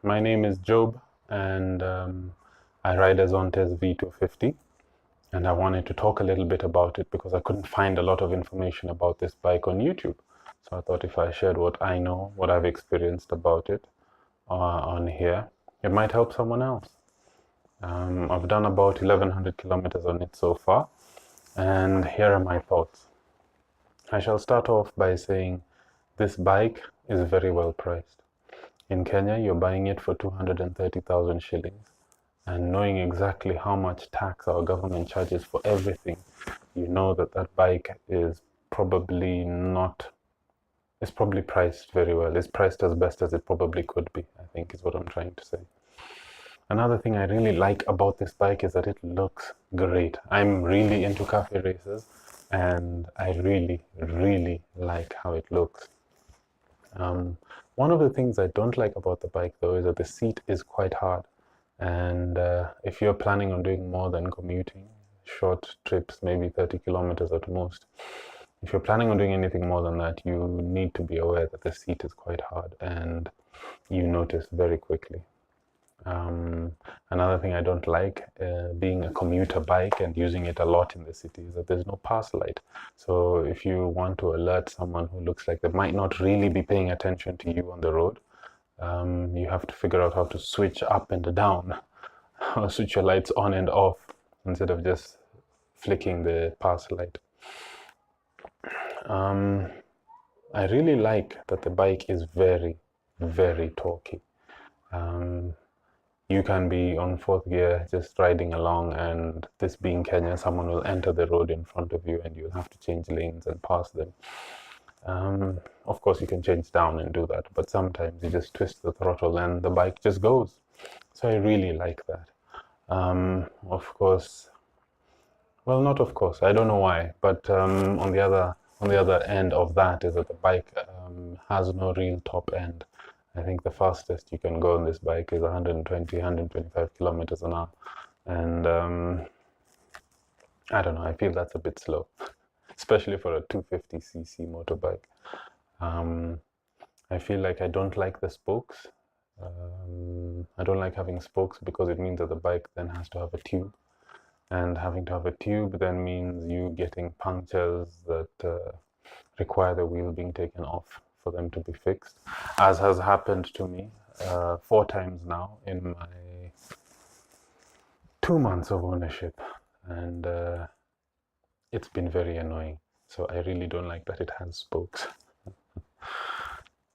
My name is Job, and I ride a Zontes ZT250, and I wanted to talk a little bit about it because I couldn't find a lot of information about this bike on YouTube. So I thought if I shared what I know, what I've experienced about it on here, it might help someone else. I've done about 1100 kilometers on it so far, and here are my thoughts. I shall start off by saying this bike is very well priced. In Kenya, you're buying it for 230,000 shillings, and knowing exactly how much tax our government charges for everything, you know that that bike is probably not, it's probably priced very well. It's priced as best as it probably could be, I think is what I'm trying to say. Another thing I really like about this bike is that it looks great. I'm really into cafe races, and I really, really like how it looks. One of the things I don't like about the bike though is that the seat is quite hard, and if you're planning on doing more than commuting, short trips, maybe 30 kilometers at most, if you're planning on doing anything more than that, you need to be aware that the seat is quite hard and you notice very quickly. Another thing I don't like being a commuter bike and using it a lot in the city is that there's no pass light. So if you want to alert someone who looks like they might not really be paying attention to you on the road, you have to figure out how to switch up and down, or switch your lights on and off instead of just flicking the pass light. I really like that the bike is very, very torquey. You can be on fourth gear just riding along, and this being Kenya, someone will enter the road in front of you and you'll have to change lanes and pass them. Of course, you can change down and do that, but sometimes you just twist the throttle and the bike just goes. So I really like that. Of course, well, not of course, I don't know why, but on the other end of that is that the bike has no real top end. I think the fastest you can go on this bike is 120, 125 kilometers an hour. And I don't know, I feel that's a bit slow, especially for a 250cc motorbike. I feel like I don't like the spokes. I don't like having spokes because it means that the bike then has to have a tube. And having to have a tube then means you getting punctures that require the wheel being taken off for them to be fixed, as has happened to me 4 times now in my 2 months of ownership, and it's been very annoying. So I really don't like that it has spokes.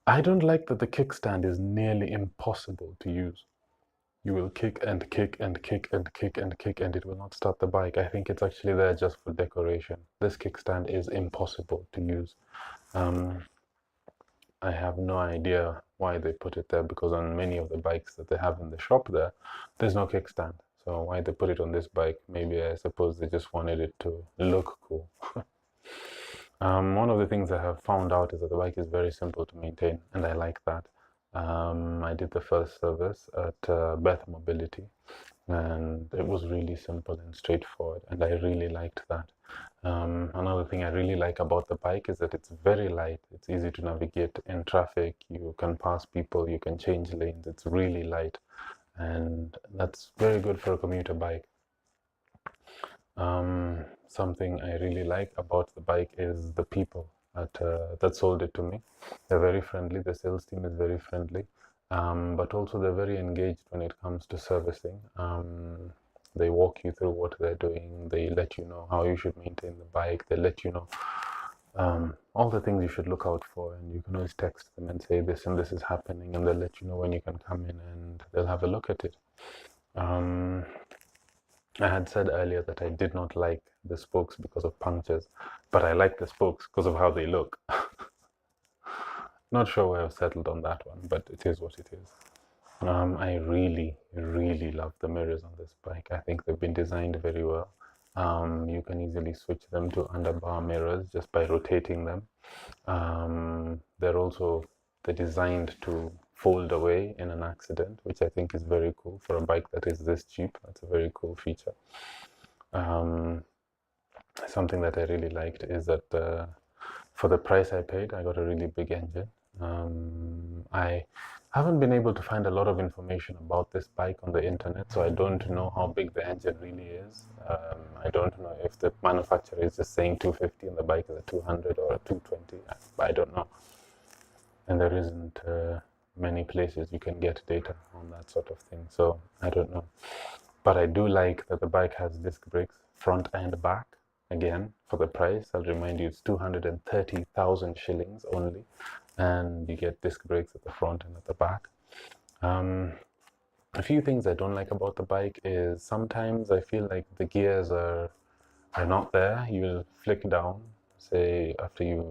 I don't like that the kickstand is nearly impossible to use. You will kick and kick and kick and kick and kick and it will not start the bike. I think it's actually there just for decoration. This kickstand is impossible to use. I have no idea why they put it there, because on many of the bikes that they have in the shop there's no kickstand. So why they put it on this bike? Maybe I suppose they just wanted it to look cool. One of the things I have found out is that the bike is very simple to maintain, and I like that. I did the first service at Beth Mobility, and it was really simple and straightforward, and I really liked that. Another thing I really like about the bike is that it's very light. It's easy to navigate in traffic. You can pass people, you can change lanes. It's really light, and that's very good for a commuter bike. Something I really like about the bike is the people that sold it to me. They're very friendly. The sales team is very friendly, but also they're very engaged when it comes to servicing. They walk you through what they're doing. They let you know how you should maintain the bike. They let you know all the things you should look out for, and you can always text them and say this and this is happening, and they'll let you know when you can come in and they'll have a look at it. I had said earlier that I did not like the spokes because of punctures, but I like the spokes because of how they look. Not sure where I've settled on that one, but it is what it is. I really, really love the mirrors on this bike. I think they've been designed very well. You can easily switch them to underbar mirrors just by rotating them. They're designed to fold away in an accident, which I think is very cool for a bike that is this cheap. That's a very cool feature. Something that I really liked is that for the price I paid, I got a really big engine. I haven't been able to find a lot of information about this bike on the internet, so I don't know how big the engine really is. I don't know if the manufacturer is just saying 250 and the bike is a 200 or a 220. I don't know. And there isn't many places you can get data on that sort of thing, so I don't know. But I do like that the bike has disc brakes front and back. Again, for the price, I'll remind you, it's 230,000 shillings only, and you get disc brakes at the front and at the back. A few things I don't like about the bike is sometimes I feel like the gears are not there. You'll flick down, say after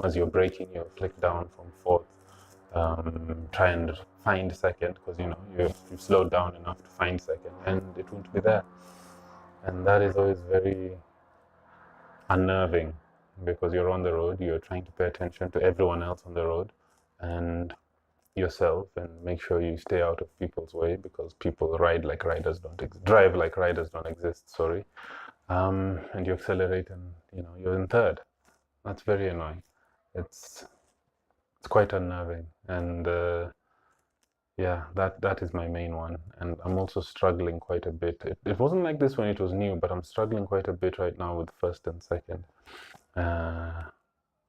as you're braking, you'll flick down from fourth, try and find second, because you've slowed down enough to find second, and it won't be there. And that is always very unnerving, because you're on the road, you're trying to pay attention to everyone else on the road and yourself, and make sure you stay out of people's way, because people drive like riders don't exist, sorry. And you accelerate and you're in third. That's very annoying. It's quite unnerving, and yeah, that is my main one. And I'm also struggling quite a bit. It wasn't like this when it was new, but I'm struggling quite a bit right now with first and second.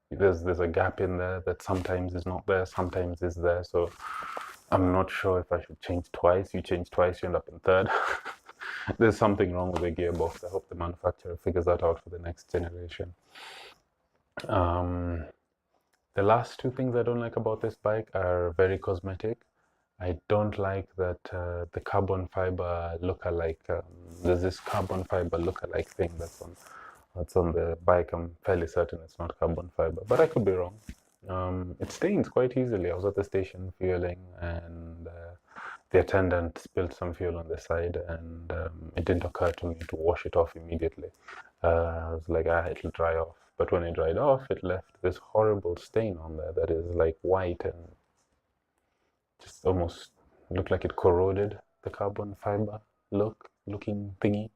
There's a gap in there that sometimes is not there, sometimes is there. So I'm not sure if I should change twice. You change twice, you end up in third. There's something wrong with the gearbox. I hope the manufacturer figures that out for the next generation. The last two things I don't like about this bike are very cosmetic. I don't like that the carbon fiber lookalike. There's this carbon fiber lookalike thing that's on the bike. I'm fairly certain it's not carbon fiber, but I could be wrong. It stains quite easily. I was at the station fueling, and the attendant spilled some fuel on the side, and it didn't occur to me to wash it off immediately. I was like, it'll dry off. But when it dried off, it left this horrible stain on there that is like white and just almost looked like it corroded the carbon fiber looking thingy.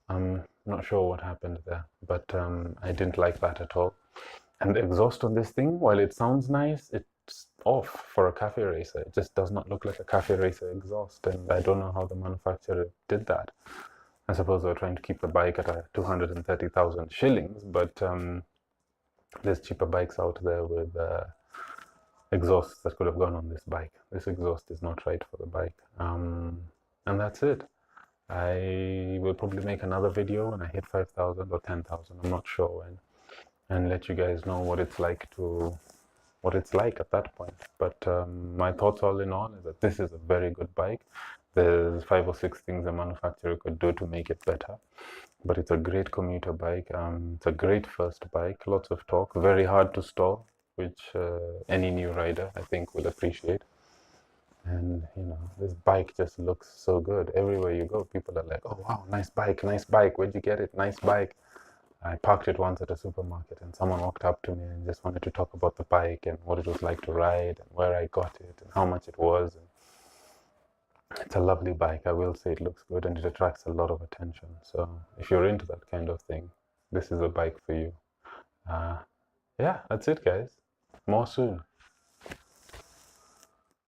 I'm not sure what happened there, but I didn't like that at all. And the exhaust on this thing, while it sounds nice, it's off for a cafe racer. It just does not look like a cafe racer exhaust, and I don't know how the manufacturer did that. I suppose they're trying to keep the bike at 230,000 shillings, but there's cheaper bikes out there with exhausts that could have gone on this bike. This exhaust is not right for the bike. And that's it. I will probably make another video when I hit 5,000 or 10,000, I'm not sure when, and let you guys know what it's like at that point. But my thoughts all in all is that this is a very good bike. There's 5 or 6 things the manufacturer could do to make it better, but it's a great commuter bike. It's a great first bike, lots of torque, very hard to stall, which any new rider I think will appreciate. And this bike just looks so good. Everywhere you go, people are like, oh wow, nice bike, where'd you get it, nice bike. I parked it once at a supermarket, and someone walked up to me and just wanted to talk about the bike and what it was like to ride and where I got it and how much it was. And it's a lovely bike. I will say it looks good, and it attracts a lot of attention. So if you're into that kind of thing, this is a bike for you. Yeah, that's it, guys. More soon.